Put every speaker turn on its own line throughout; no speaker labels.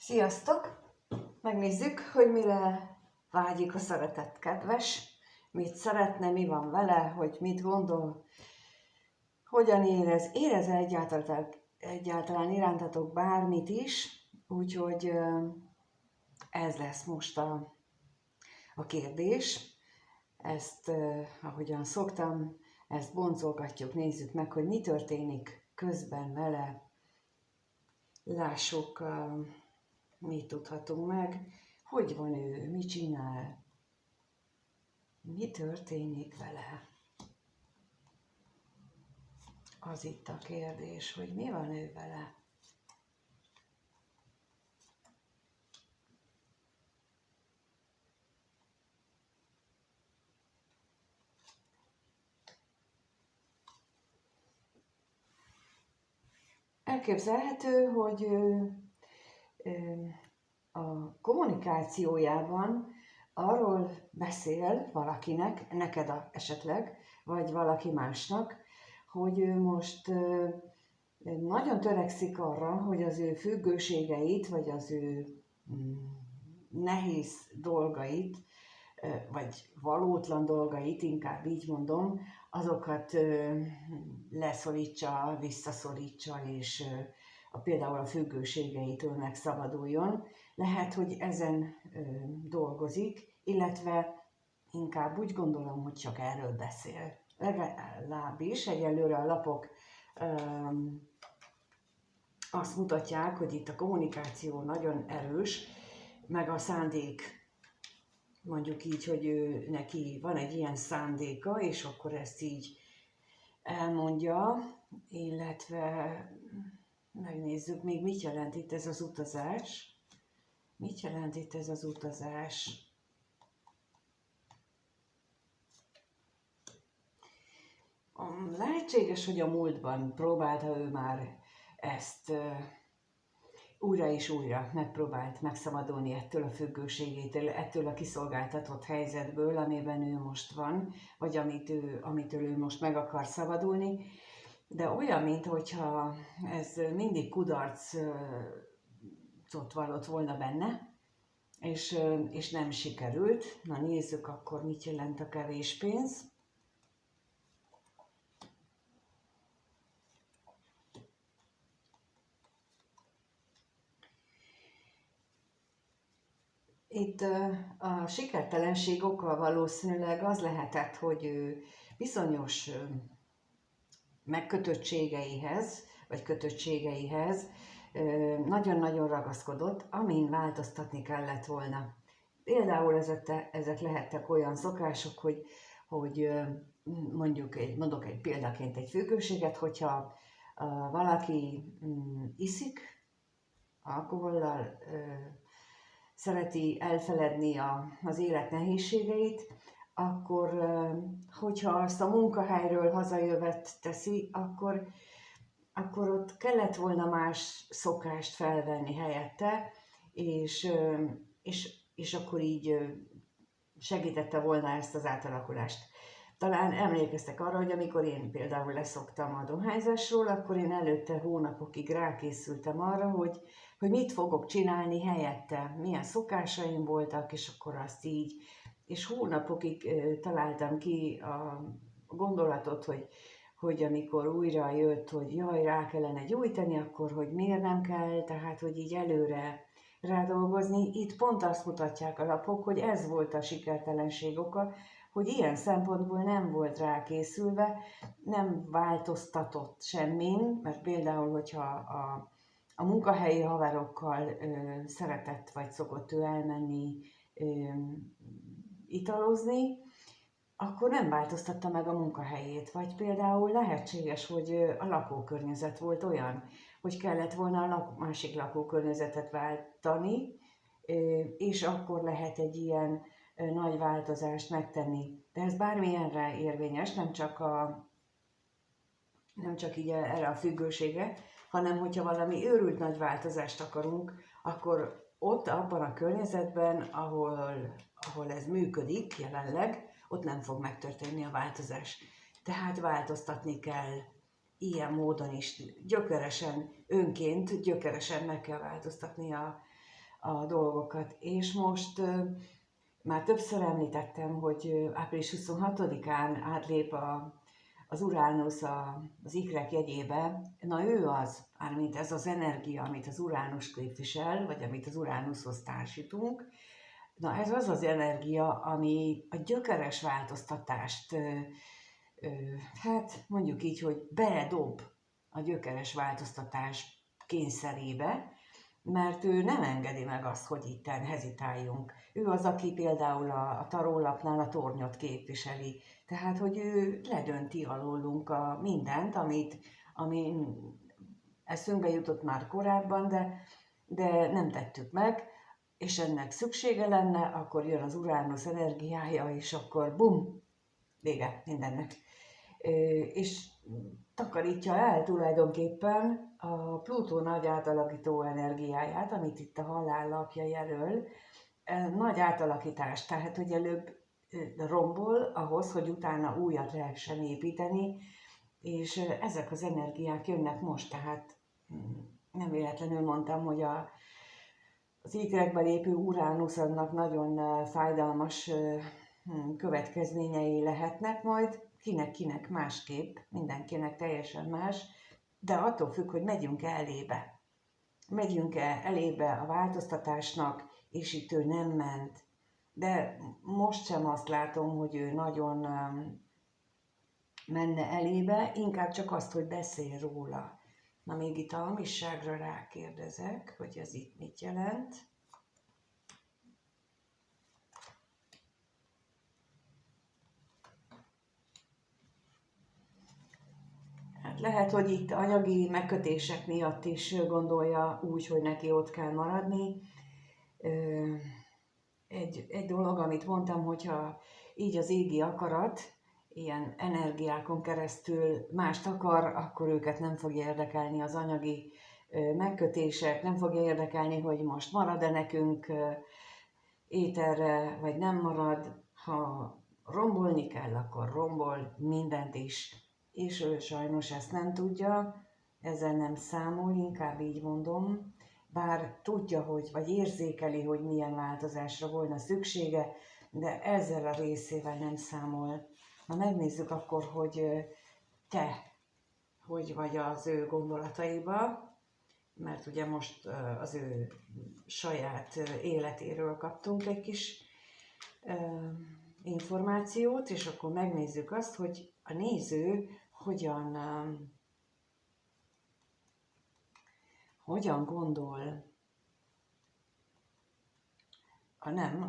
Sziasztok! Megnézzük, hogy mire vágyik a szeretett kedves, mit szeretne, mi van vele, hogy mit gondol, hogyan érez-e egyáltalán irántatok bármit is, úgyhogy ez lesz most a kérdés. Ezt, ahogyan szoktam, ezt boncolgatjuk, nézzük meg, hogy mi történik közben vele, lássuk, mit tudhatunk meg, hogy van ő, mit csinál, mi történik vele. Az itt a kérdés, hogy mi van ő vele. Elképzelhető, hogy a kommunikációjában arról beszél valakinek, neked esetleg, vagy valaki másnak, hogy ő most nagyon törekszik arra, hogy az ő függőségeit, vagy az ő nehéz dolgait, vagy valótlan dolgait, inkább így mondom, azokat leszorítsa, visszaszorítsa, és például a függőségeitől megszabaduljon. Lehet, hogy ezen dolgozik, illetve inkább úgy gondolom, hogy csak erről beszél. Legalábbis egyelőre a lapok azt mutatják, hogy itt a kommunikáció nagyon erős, meg a szándék, mondjuk így, hogy neki van egy ilyen szándéka, és akkor ezt így elmondja, illetve megnézzük még, mit jelent itt ez az utazás. Mit jelent itt ez az utazás? Lehetséges, hogy a múltban próbálta ő már ezt újra és újra megpróbált megszabadulni ettől a függőségétől, ettől a kiszolgáltatott helyzetből, amiben ő most van, vagy amitől ő most meg akar szabadulni, de olyan, mintha ez mindig kudarcot vallott volna benne, és nem sikerült. Na nézzük akkor, mit jelent a kevés pénz. Itt a sikertelenség oka valószínűleg az lehetett, hogy ő bizonyos megkötöttségeihez, vagy kötöttségeihez nagyon-nagyon ragaszkodott, amin változtatni kellett volna. Például ezek lehettek olyan szokások, hogy mondok egy példaként egy függőséget, hogyha valaki iszik alkohollal, szereti elfeledni az élet nehézségeit, akkor, hogyha azt a munkahelyről hazajövet teszi, akkor ott kellett volna más szokást felvenni helyette, és akkor így segítette volna ezt az átalakulást. Talán emlékeztek arra, hogy amikor én például leszoktam a dohányzásról, akkor én előtte hónapokig rákészültem arra, hogy mit fogok csinálni helyette, milyen szokásaim voltak, és akkor azt így, és hónapokig találtam ki a gondolatot, hogy amikor újra jött, hogy jaj, rá kellene gyújtani, akkor hogy miért nem kell, tehát hogy így előre rádolgozni. Itt pont azt mutatják a lapok, hogy ez volt a sikertelenség oka, hogy ilyen szempontból nem volt rákészülve, nem változtatott semmin, mert például, hogyha a munkahelyi haverokkal szeretett vagy szokott ő elmenni italozni, akkor nem változtatta meg a munkahelyét. Vagy például lehetséges, hogy a lakókörnyezet volt olyan, hogy kellett volna a másik lakókörnyezetet váltani, és akkor lehet egy ilyen nagy változást megtenni. De ez bármilyenre érvényes, nem csak így erre a függőségre, hanem hogyha valami őrült nagy változást akarunk, akkor ott abban a környezetben, ahol ez működik jelenleg, ott nem fog megtörténni a változás. Tehát változtatni kell ilyen módon is, gyökeresen, önként gyökeresen meg kell változtatni a dolgokat. És most már többször említettem, hogy április 26-án átlép az Uránusz az ikrek jegyébe. Na ő az, mármint ez az energia, amit az Uránusz képvisel, vagy amit az Uránuszhoz társítunk. Na ez az az energia, ami a gyökeres változtatást, hát mondjuk így, hogy beledob a gyökeres változtatás kényszerébe, mert ő nem engedi meg azt, hogy itten hezitáljunk. Ő az, aki például a tarólapnál a tornyot képviseli. Tehát, hogy ő ledönti alólunk mindent, ami eszünkbe jutott már korábban, de nem tettük meg, és ennek szüksége lenne, akkor jön az Uránusz energiája, és akkor bum, vége mindennek. És takarítja el tulajdonképpen a Plutó nagy átalakító energiáját, amit itt a halállapja jelöl, nagy átalakítás, tehát hogy előbb rombol ahhoz, hogy utána újat lehessen építeni, és ezek az energiák jönnek most, tehát nem véletlenül mondtam, hogy az ikrekbe lépő Uránusz annak nagyon fájdalmas következményei lehetnek majd, kinek másképp, mindenkinek teljesen más, de attól függ, hogy megyünk-e elébe. Megyünk-e elébe a változtatásnak, és itt ő nem ment. De most sem azt látom, hogy ő nagyon menne elébe, inkább csak azt, hogy beszél róla. Na még itt a hamisságra rákérdezek, hogy ez itt mit jelent. Hát lehet, hogy itt anyagi megkötések miatt is gondolja úgy, hogy neki ott kell maradni. Egy dolog, amit mondtam, hogyha így az égi akarat, ilyen energiákon keresztül mást akar, akkor őket nem fogja érdekelni az anyagi megkötések, nem fogja érdekelni, hogy most marad-e nekünk ételre, vagy nem marad. Ha rombolni kell, akkor rombol mindent is. És ő sajnos ezt nem tudja, ezzel nem számol, inkább így mondom, bár tudja, vagy érzékeli, hogy milyen változásra volna szüksége, de ezzel a részével nem számol. Ha megnézzük akkor, hogy te hogy vagy az ő gondolataiba, mert ugye most az ő saját életéről kaptunk egy kis információt, és akkor megnézzük azt, hogy a néző hogyan gondol,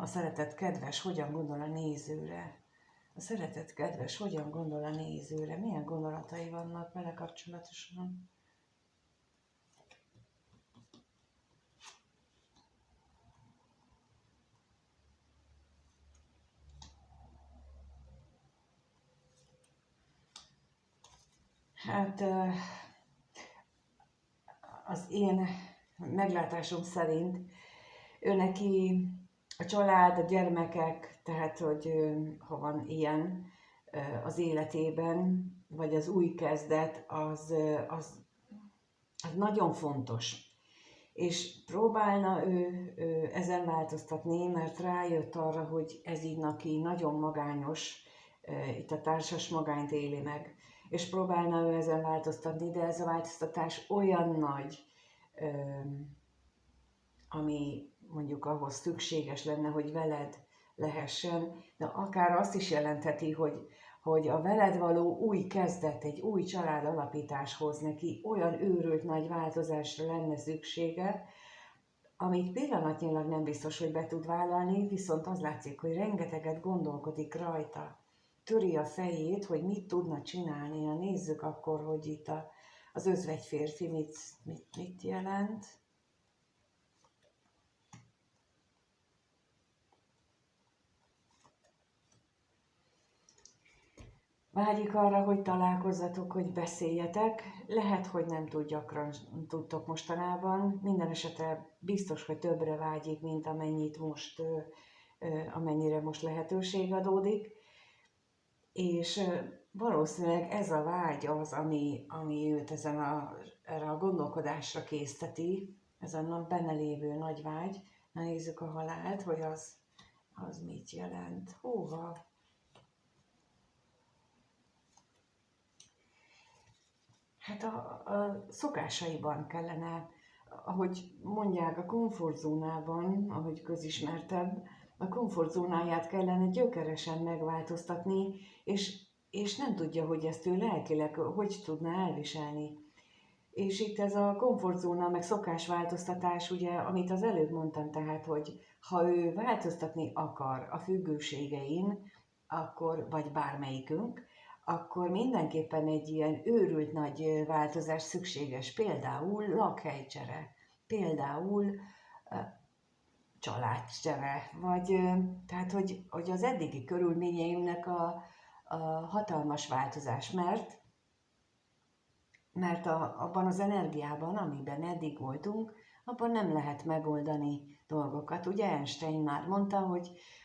a szeretett kedves hogyan gondol a nézőre. A szeretett kedves hogyan gondol a nézőre, milyen gondolatai vannak vele kapcsolatosan. Hát az én meglátásom szerint ő neki a család, a gyermekek, tehát hogy ha van ilyen az életében, vagy az új kezdet, az nagyon fontos. És próbálna ő ezen változtatni, mert rájött arra, hogy ez így neki nagyon magányos, itt a társas magányt éli meg, és próbálna ő ezen változtatni, de ez a változtatás olyan nagy, ami mondjuk ahhoz szükséges lenne, hogy veled lehessen, de akár azt is jelentheti, hogy a veled való új kezdet, egy új család alapításhoz neki olyan őrült nagy változásra lenne szüksége, amit pillanatnyilag nem biztos, hogy be tud vállalni, viszont az látszik, hogy rengeteget gondolkodik rajta. Töri a fejét, hogy mit tudna csinálni. Na, nézzük akkor, hogy itt az özvegy férfi mit jelent. Vágyik arra, hogy találkozzatok, hogy beszéljetek. Lehet, hogy nem túl gyakran tudtok mostanában. Minden esetre biztos, hogy többre vágyik, mint amennyire most lehetőség adódik. És valószínűleg ez a vágy az, ami őt erre a gondolkodásra készteti, ez a benne lévő nagy vágy, Na nézzük a halált, hogy az mit jelent. Húha! Hát a szokásaiban kellene, ahogy mondják, a komfortzónában, ahogy közismertebb, a komfortzónáját kellene gyökeresen megváltoztatni, és nem tudja, hogy ezt ő lelkileg hogy tudná elviselni. És itt ez a komfortzóna, meg szokásváltoztatás, ugye, amit az előbb mondtam, tehát, hogy ha ő változtatni akar a függőségein, akkor, vagy bármelyikünk, akkor mindenképpen egy ilyen őrült nagy változás szükséges. Például lakhelycsere, például családcsere, vagy tehát, hogy az eddigi körülményeinknek a hatalmas változás, mert abban az energiában, amiben eddig voltunk, abban nem lehet megoldani dolgokat. Ugye Einstein már mondta,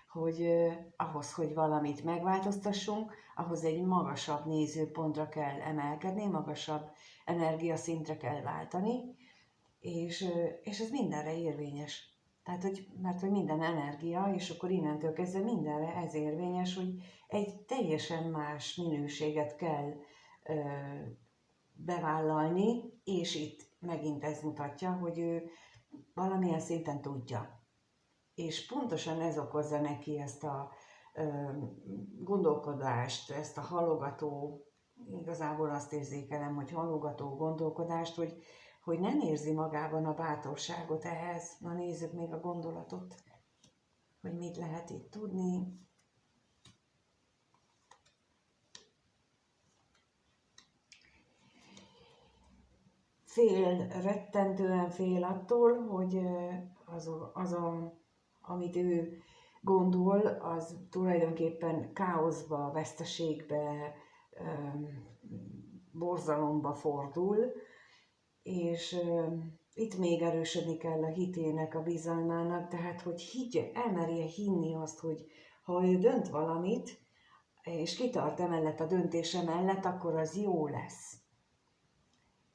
hogy ahhoz, hogy valamit megváltoztassunk, ahhoz egy magasabb nézőpontra kell emelkedni, magasabb energiaszintre kell váltani, és ez mindenre érvényes. Tehát, mert hogy minden energia, és akkor innentől kezdve mindenre ez érvényes, hogy egy teljesen más minőséget kell bevállalni, és itt megint ez mutatja, hogy ő valamilyen szinten tudja. És pontosan ez okozza neki ezt a gondolkodást, ezt a halogató, igazából azt érzékelem, hogy halogató gondolkodást, hogy nem érzi magában a bátorságot ehhez. Na nézzük még a gondolatot, hogy mit lehet itt tudni. Rettentően fél attól, hogy amit ő gondol, az tulajdonképpen káoszba, veszteségbe, borzalomba fordul, és itt még erősödni kell a hitének, a bizalmának, tehát hogy elmerje hinni azt, hogy ha ő dönt valamit, és kitart emellett a döntése mellett, akkor az jó lesz.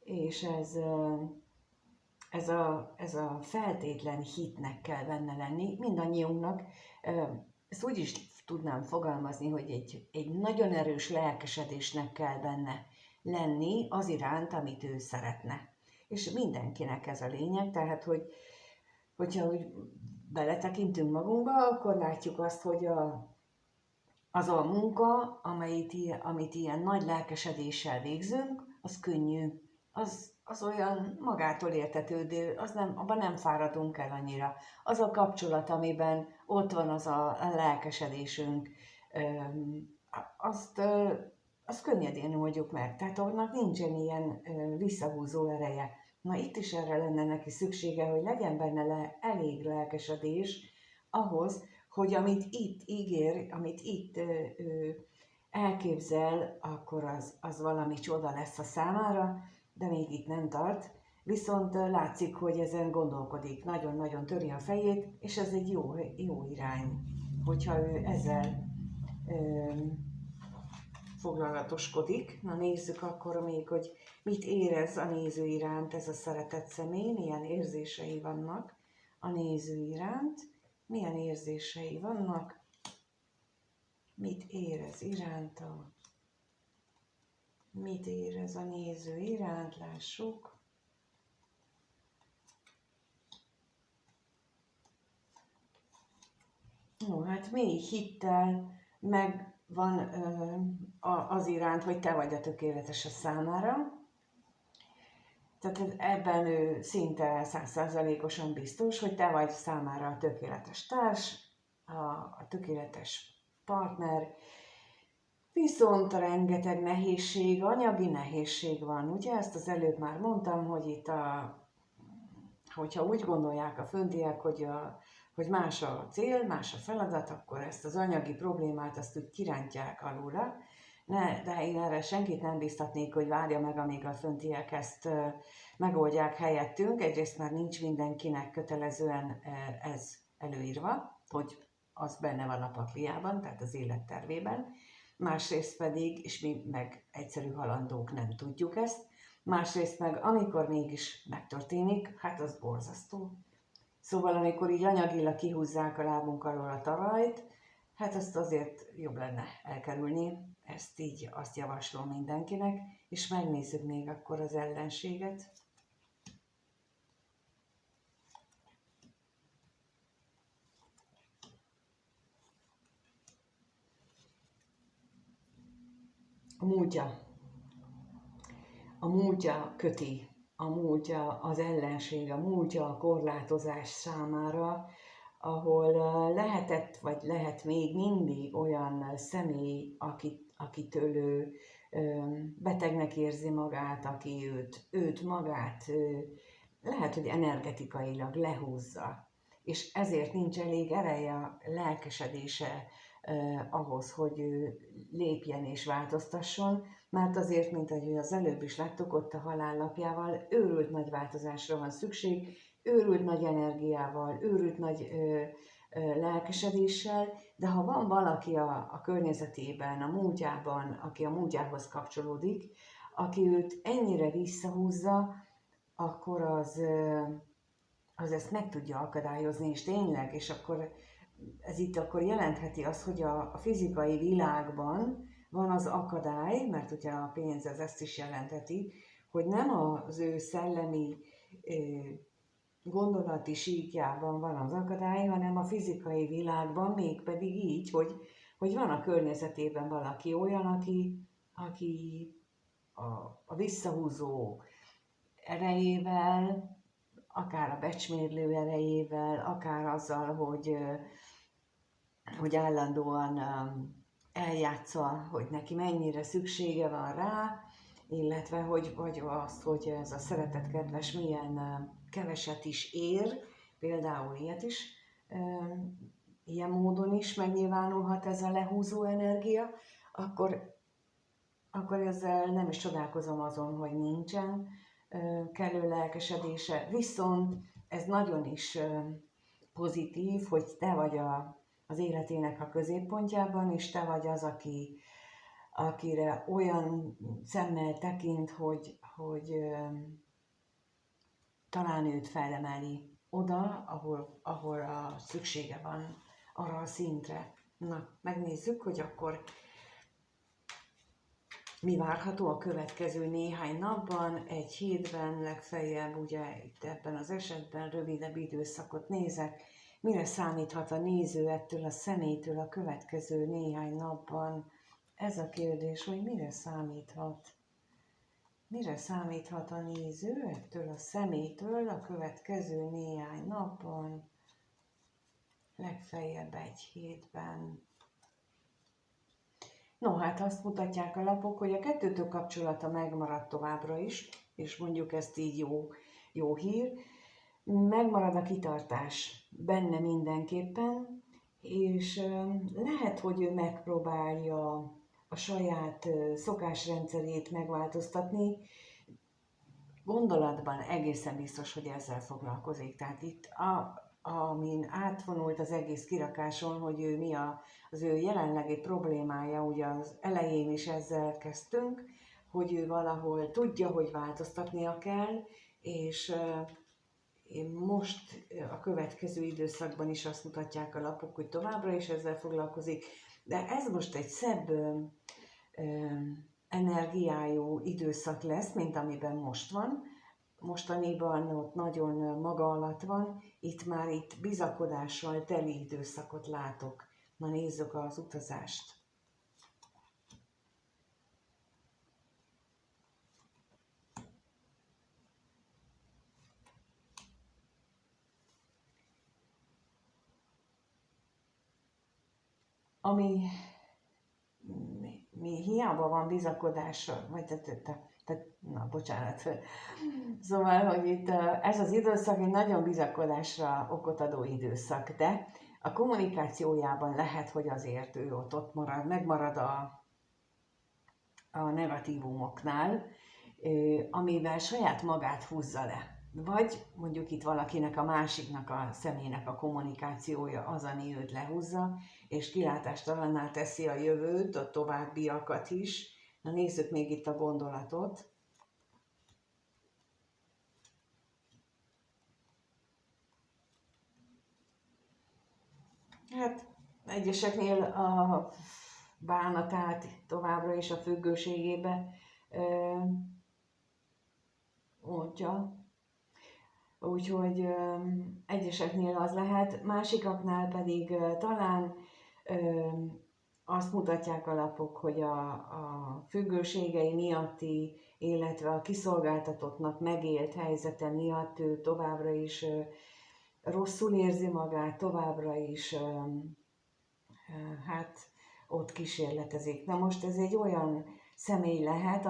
És ez a feltétlen hitnek kell benne lenni, mindannyiunknak. Ezt úgy is tudnám fogalmazni, hogy egy nagyon erős lelkesedésnek kell benne lenni az iránt, amit ő szeretne. És mindenkinek ez a lényeg, tehát hogyha úgy beletekintünk magunkba, akkor látjuk azt, hogy az a munka, amit ilyen nagy lelkesedéssel végzünk, az könnyű, az olyan magától értetődő, abban nem fáradunk el annyira. Az a kapcsolat, amiben ott van az a lelkesedésünk, azt könnyedén oldjuk meg. Tehát annak nincsen ilyen visszahúzó ereje. Na itt is erre lenne neki szüksége, hogy legyen benne elég lelkesedés ahhoz, hogy amit itt ígér, amit itt elképzel, akkor az valami csoda lesz a számára, de még itt nem tart. Viszont látszik, hogy ezen gondolkodik, nagyon-nagyon töri a fejét, és ez egy jó irány, hogyha ő ezzel foglalatoskodik. Na nézzük akkor még, hogy mit érez a néző iránt ez a szeretett személy, milyen érzései vannak a néző iránt, milyen érzései vannak, mit érez iránta, mit érez a néző iránt, lássuk. No, hát mély hittel megvan az iránt, hogy te vagy a tökéletes a számára. Tehát ebben ő szinte 100%-osan biztos, hogy te vagy számára a tökéletes társ, a tökéletes partner, viszont rengeteg nehézség, anyagi nehézség van. Ugye ezt az előbb már mondtam, hogy itt hogyha úgy gondolják a föntiek, hogy más a cél, más a feladat, akkor ezt az anyagi problémát azt úgy kirántják alóla. De én erre senkit nem biztatnék, hogy várja meg, amíg a föntiek ezt megoldják helyettünk. Egyrészt már nincs mindenkinek kötelezően ez előírva, hogy az benne van a pakliában, tehát az élettervében. Másrészt pedig, és mi meg egyszerű halandók nem tudjuk ezt, másrészt meg amikor mégis megtörténik, hát az borzasztó. Szóval amikor így anyagilag kihúzzák a lábunk alól a talajt, hát azt azért jobb lenne elkerülni, ezt így azt javaslom mindenkinek, és megnézzük még akkor az ellenséget. A múltja. A múltja köti, a múltja az ellenség, a múltja a korlátozás számára, ahol lehetett, vagy lehet még mindig olyan személy, akitől ő betegnek érzi magát, aki őt magát lehet, hogy energetikailag lehúzza, és ezért nincs elég ereje, lelkesedése ahhoz, hogy ő lépjen és változtasson, mert azért, mint ahogy az előbb is láttuk, ott a halállapjával őrült nagy változásra van szükség, őrült nagy energiával, őrült nagy lelkesedéssel, de ha van valaki a környezetében, a múltjában, aki a múltjához kapcsolódik, aki őt ennyire visszahúzza, akkor az ezt meg tudja akadályozni, és tényleg, és akkor ez itt akkor jelentheti azt, hogy a fizikai világban van az akadály, mert ugye a pénz ez ezt is jelentheti, hogy nem az ő szellemi gondolati síkjában van az akadály, hanem a fizikai világban, mégpedig így, hogy van a környezetében valaki olyan, aki a visszahúzó erejével, akár a becsmérlő erejével, akár azzal, hogy állandóan eljátsza, hogy neki mennyire szüksége van rá, illetve vagy azt, hogy ez a szeretett kedves milyen keveset is ér, például ilyet is, ilyen módon is megnyilvánulhat ez a lehúzó energia, akkor ezzel nem is csodálkozom azon, hogy nincsen kellő lelkesedése. Viszont ez nagyon is pozitív, hogy te vagy az életének a középpontjában, és te vagy az, akire olyan szemmel tekint, hogy talán őt felemeli oda, ahol a szüksége van arra a szintre. Na, megnézzük, hogy akkor mi várható a következő néhány napban, egy hétben, legfeljebb, ugye itt ebben az esetben rövidebb időszakot nézek, mire számíthat a néző ettől a személytől a következő néhány napban. Ez a kérdés, hogy mire számíthat? Mire számíthat a néző ettől a személytől a következő néhány napban, legfeljebb egy hétben? No, hát azt mutatják a lapok, hogy a kettőtök kapcsolata megmarad továbbra is, és mondjuk ezt így jó hír. Megmarad a kitartás benne mindenképpen, és lehet, hogy ő megpróbálja a saját szokásrendszerét megváltoztatni. Gondolatban egészen biztos, hogy ezzel foglalkozik. Tehát itt amin átvonult az egész kirakáson, hogy ő mi az ő jelenlegi problémája, ugye az elején is ezzel kezdtünk, hogy ő valahol tudja, hogy változtatnia kell, és most a következő időszakban is azt mutatják a lapok, hogy továbbra is ezzel foglalkozik, de ez most egy szebb energiájú időszak lesz, mint amiben most van. Mostaniban ott nagyon maga alatt van, itt bizakodással teli időszakot látok. Na nézzük az utazást. Mi hiába van bizakodásra, na bocsánat. Szóval, hogy itt ez az időszak egy nagyon bizakodásra okot adó időszak, de a kommunikációjában lehet, hogy azért ő ott marad, megmarad a negatívumoknál, amivel saját magát húzza le. Vagy mondjuk itt valakinek, a másiknak a személynek a kommunikációja az, ami őt lehúzza, és kilátástalanná teszi a jövőt, a továbbiakat is. Na nézzük még itt a gondolatot. Hát egyeseknél a bánatát továbbra is a függőségébe mondja. Úgyhogy egyeseknél az lehet, másikaknál pedig talán azt mutatják a lapok, hogy a függőségei miatti, illetve a kiszolgáltatottnak megélt helyzete miatt ő továbbra is rosszul érzi magát, továbbra is hát ott kísérletezik. Na most ez egy olyan személy lehet,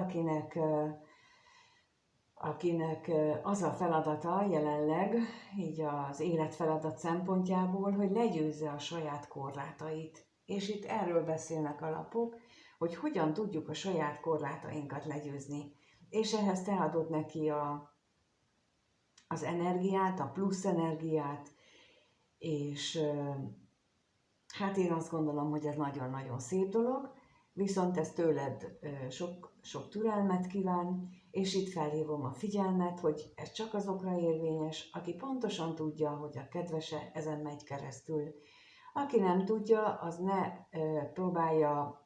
akinek az a feladata jelenleg, így az életfeladat szempontjából, hogy legyőzze a saját korlátait. És itt erről beszélnek a lapok, hogy hogyan tudjuk a saját korlátainkat legyőzni. És ehhez te adod neki az energiát, a plusz energiát, és hát én azt gondolom, hogy ez nagyon-nagyon szép dolog, viszont ez tőled sok türelmet kíván, és itt felhívom a figyelmet, hogy ez csak azokra érvényes, aki pontosan tudja, hogy a kedvese ezen megy keresztül. Aki nem tudja, az ne próbálja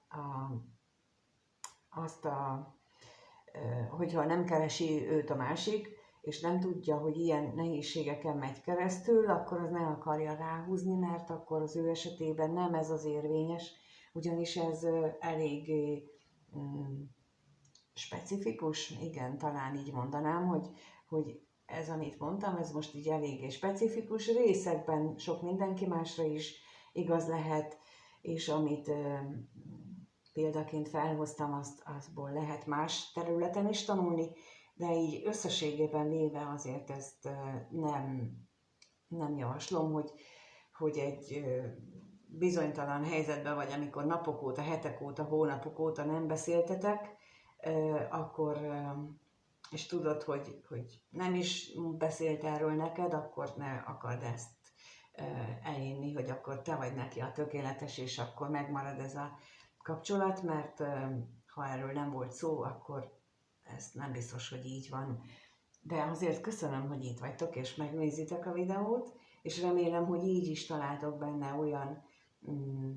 hogyha nem keresi őt a másik, és nem tudja, hogy ilyen nehézségeken megy keresztül, akkor az ne akarja ráhúzni, mert akkor az ő esetében nem ez az érvényes, ugyanis ez elég specifikus, igen, talán így mondanám, hogy ez, amit mondtam, ez most így eléggé specifikus, részekben sok mindenki másra is igaz lehet, és amit példaként felhoztam, azból lehet más területen is tanulni, de így összességében véve azért ezt nem javaslom, hogy egy bizonytalan helyzetben vagy, amikor napok óta, hetek óta, hónapok óta nem beszéltetek, akkor, és tudod, hogy nem is beszélt erről neked, akkor ne akard ezt elinni, hogy akkor te vagy neki a tökéletes, és akkor megmarad ez a kapcsolat, mert ha erről nem volt szó, akkor ez nem biztos, hogy így van. De azért köszönöm, hogy itt vagytok, és megnézitek a videót, és remélem, hogy így is találtok benne olyan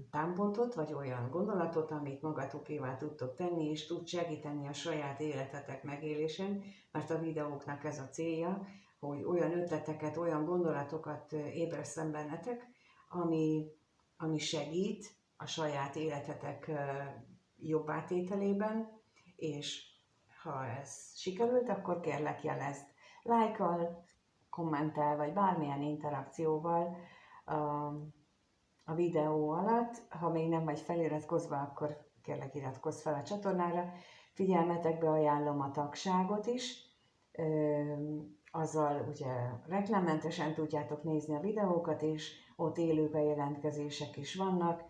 támpontot, vagy olyan gondolatot, amit magatokévá tudtok tenni, és tud segíteni a saját életetek megélésén, mert a videóknak ez a célja, hogy olyan ötleteket, olyan gondolatokat ébresztem bennetek, ami segít a saját életetek jobb átételében, és ha ez sikerült, akkor kérlek jelezd lájkkal, kommentel, vagy bármilyen interakcióval a videó alatt. Ha még nem vagy feliratkozva, akkor kérlek iratkozz fel a csatornára. Figyelmetekbe ajánlom a tagságot is, azzal ugye reklámmentesen tudjátok nézni a videókat, és ott élő bejelentkezések is vannak,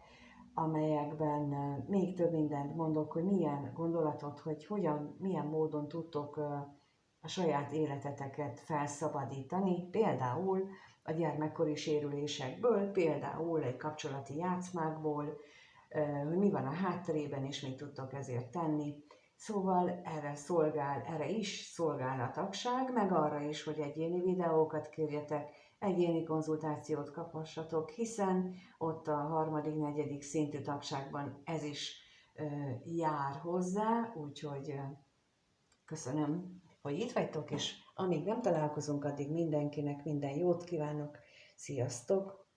amelyekben még több mindent mondok, hogy milyen gondolatot, hogy milyen módon tudtok a saját életeteket felszabadítani, például a gyermekkori sérülésekből, például egy kapcsolati játszmákból, hogy mi van a hátterében, és mit tudtok ezért tenni. Szóval erre is szolgál a tagság, meg arra is, hogy egyéni videókat kérjetek, egyéni konzultációt kaphassatok, hiszen ott a harmadik, negyedik szintű tagságban ez is jár hozzá, úgyhogy köszönöm, hogy itt vagytok, és amíg nem találkozunk, addig mindenkinek minden jót kívánok. Sziasztok!